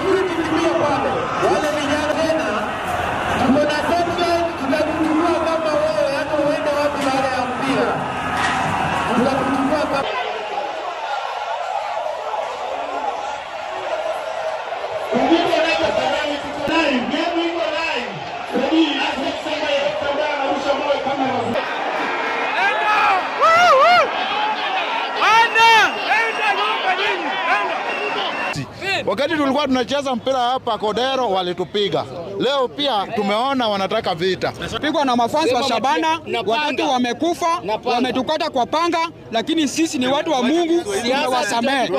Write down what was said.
security tulio pale. Wale vijana tena tuko na satellite, tutakuchukua kama wewe hata uende wapi baada ya mpira. Tutakuchukua kama Ungine nako tayari tuko live, game iko live. Hadi asema yeye kama anarusha moyo kama wakati tulikuwa tunacheza mpira hapa Kodero walitupiga. Leo pia tumeona wanataka vita. Pigwa na mafansi wa Shabana, wakati wamekufa, wametukata kwa panga, lakini sisi ni watu wa Mungu, tunawasamehe.